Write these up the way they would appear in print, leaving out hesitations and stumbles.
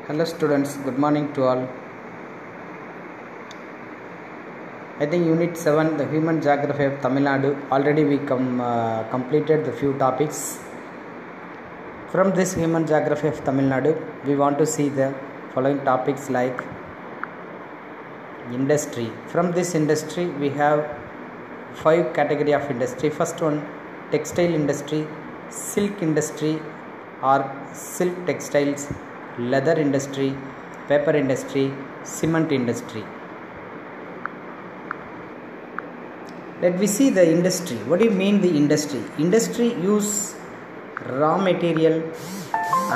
Hello students, good morning to all. I think Unit 7, the Human Geography of Tamil Nadu, already we completed the few topics. From this Human Geography of Tamil Nadu, we want to see the following topics like industry. From this industry, we have 5 category of industry. First one, textile industry, silk industry or silk textiles, leather industry, paper industry, cement industry. Let me see the industry. What do you mean the industry? Industry use raw material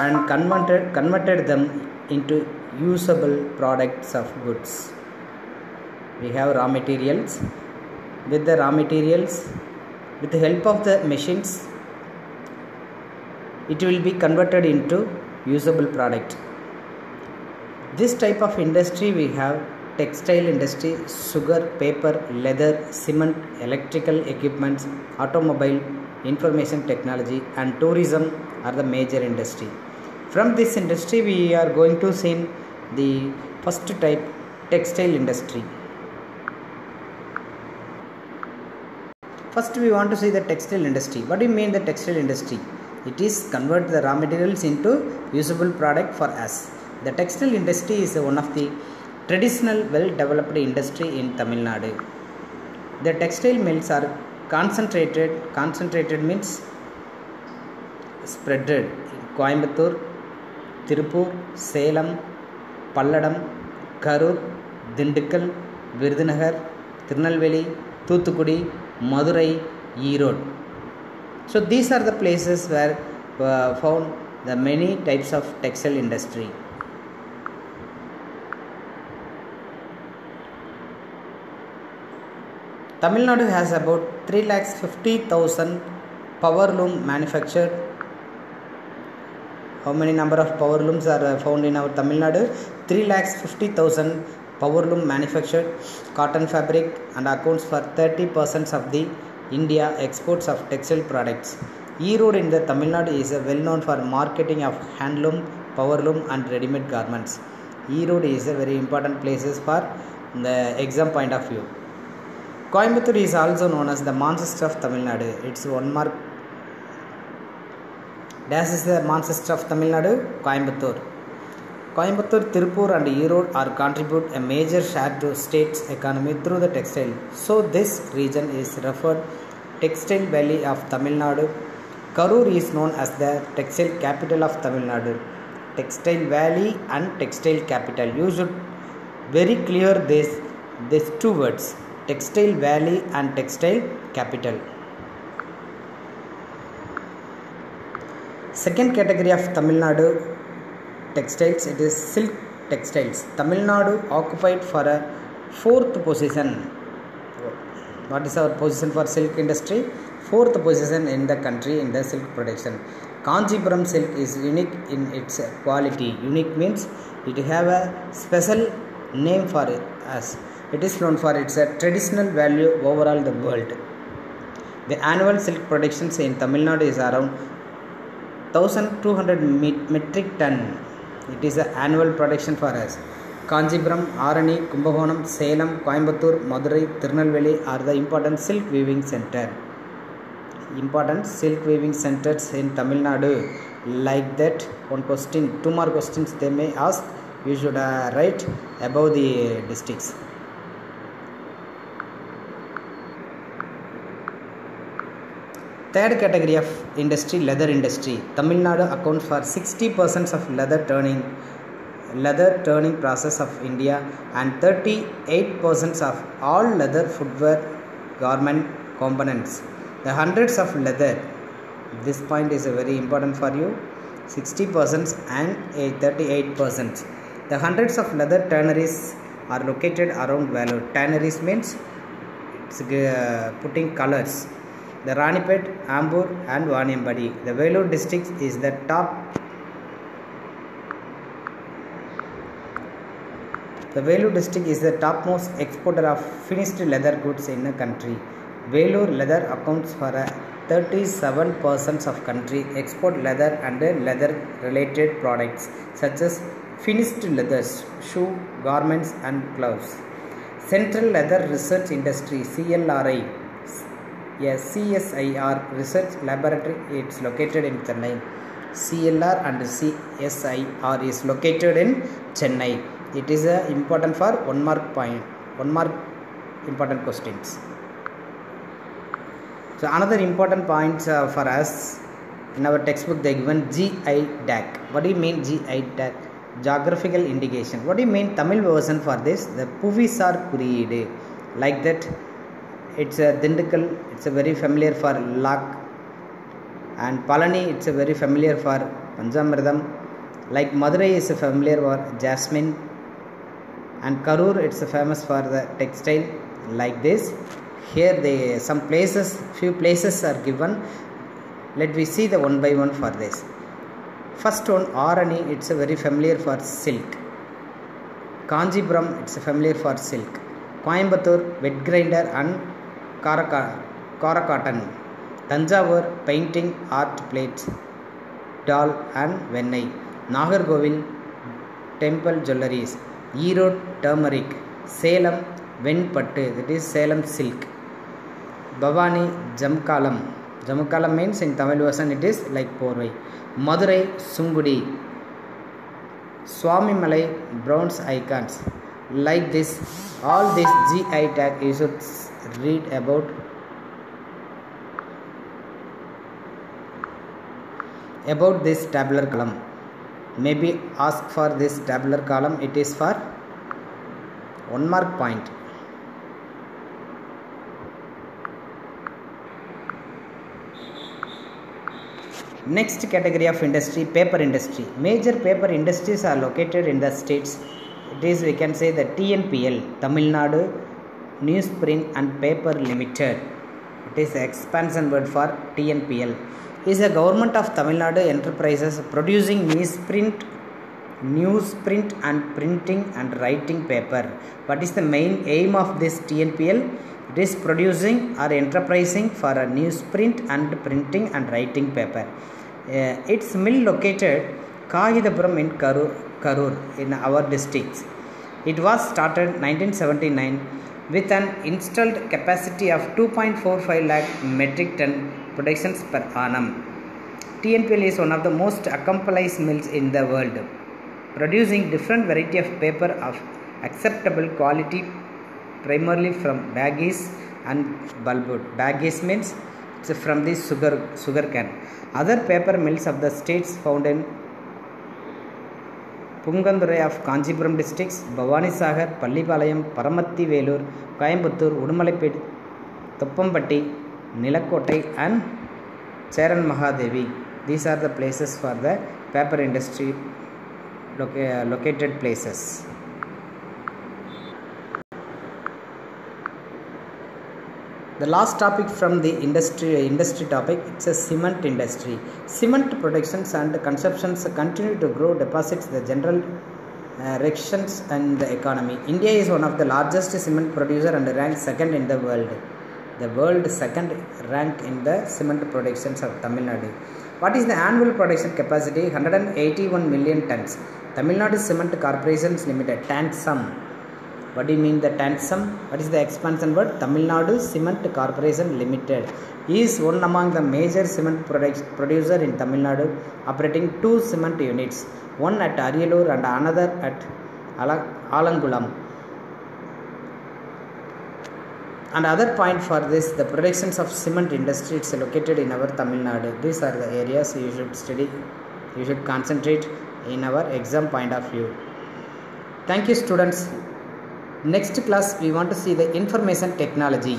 and converted them into usable products of goods. We have raw materials. With the raw materials, with the help of the machines, it will be converted into usable product. This type of industry we have textile industry, sugar, paper, leather, cement, electrical equipments, automobile, information technology and tourism are the major industry. From this industry we are going to see the first type, textile industry. First we want to see the textile industry. What do you mean the textile industry? It is convert the raw materials into usable product for us. The textile industry is one of the traditional well-developed industry in Tamil Nadu. The textile mills are concentrated means spread in Coimbatore, Tirupur, Salem, Palladam, Karur, Dindigul, Virudhunagar, Tirunelveli, Thoothukudi, Madurai, Erode. So these are the places where found the many types of textile industry. Tamil Nadu has about 350,000 power loom manufactured. How many number of power looms are found in our Tamil Nadu? 350,000 power loom manufactured cotton fabric and accounts for 30% of the India exports of textile products. Erode in the Tamil Nadu is well known for marketing of handloom, power loom and ready-made garments. Erode is a very important places for the exam point of view. Coimbatore is also known as the Manchester of Tamil Nadu. It's one mark. This is the Manchester of Tamil Nadu, Coimbatore. Coimbatore, Tirupur and Erode are contribute a major share to state's economy through the textile. So this region is referred Textile Valley of Tamil Nadu. Karur is known as the textile capital of Tamil Nadu. Textile Valley and textile capital. You should very clear these two words. Textile Valley and textile capital. Second category of Tamil Nadu textiles, it is silk textiles. Tamil Nadu occupied for a 4th position. What is our position for silk industry? 4th position in the country in the silk production. Kanchipuram silk is unique in its quality. Unique means it have a special name for us. It is known for its traditional value overall the world. The annual silk production in Tamil Nadu is around 1200 metric ton. It is an annual production for us. Kanchipuram, Arani, Kumbakonam, Salem, Coimbatore, Madurai, Tirunelveli are the important silk weaving center. Important silk weaving centers in Tamil Nadu. Like that, one question, 2 more questions they may ask. You should write above the districts. Third category of industry, leather industry. Tamil Nadu accounts for 60% of leather turning process of India and 38% of all leather footwear garment components. The hundreds of leather, this point is very important for you, 60% and 38%. The hundreds of leather tanneries are located around Vellore. Tanneries means it's putting colors. The Ranipet, Ambur and Vaniambadi. The Vellore district is the top. The Vellore district is the topmost exporter of finished leather goods in the country. Vellore leather accounts for 37% of country export leather and leather related products such as finished leathers, shoe, garments and gloves. Central Leather Research Industry CLRI, a CSIR research laboratory, it's located in Chennai. CLR and CSIR is located in Chennai. It is important for 1 mark important questions. So another important points for us in our textbook, they given GI tag. What do you mean GI tag? Geographical indication. What do you mean Tamil version for this? The Puvisar Kuriyide. Like that, it's a Dindigul, it's a very familiar for Lak, and Palani, it's a very familiar for Panjamridam. Like Madurai is familiar for Jasmine, and Karur, it's famous for the textile. Like this, here few places are given. Let me see the one by one for this. First one, Arani, it's a very familiar for silk. Kanjipuram, it's familiar for silk. Coimbatore, wet grinder and Karakatan. Tanjavur, painting, art plates, doll and Vennai. Nagarkovil, temple jewelries. Erode, turmeric. Salem, Venpattu, that is Salem silk. Bhavani, Jamkalam. Jamkalam means in Tamil version it is like Porvai. Madurai, Sungudi. Swami Malai, bronze icons. Like this, all this GI tag you should read about this tabular column. Maybe ask for this tabular column, it is for 1 mark point. Next category of industry, paper industry. Major paper industries are located in the states. It is, we can say, the TNPL, Tamil Nadu Newsprint and Paper Limited. It is the expansion word for TNPL. It is a government of Tamil Nadu enterprises producing newsprint and printing and writing paper. What is the main aim of this TNPL? It is producing or enterprising for a newsprint and printing and writing paper. Its mill located Kahidapuram in Karur in our districts. It was started 1979 with an installed capacity of 2.45 lakh metric ton productions per annum. TNPL is one of the most accomplished mills in the world, producing different variety of paper of acceptable quality, primarily from baggies and bulbwood. Baggies means it's from the sugar cane. Other paper mills of the states found in Pungandurai of Kanjipuram districts, Bhavani Sagar, Pallipalayam, Paramatti Velur, Coimbatore, Udumalapet, Toppampatti, Nilakkotai and Cheran Mahadevi. These are the places for the paper industry located places. The last topic from the industry topic, it's a cement industry. Cement productions and consumptions continue to grow, deposits the general directions and the economy. India is one of the largest cement producer and ranks second in the world. The world second rank in the cement productions of Tamil Nadu. What is the annual production capacity? 181 million tons. Tamil Nadu Cement Corporations Limited, TANSUM. What do you mean the TANSUM? What is the expansion word? Tamil Nadu Cement Corporation Limited is one among the major cement producer in Tamil Nadu, operating 2 cement units, one at Ariyalur and another at Alangulam. And other point for this, the productions of cement industry, it's located in our Tamil Nadu. These are the areas you should study, you should concentrate in our exam point of view. Thank you, students. Next class we want to see the information technology.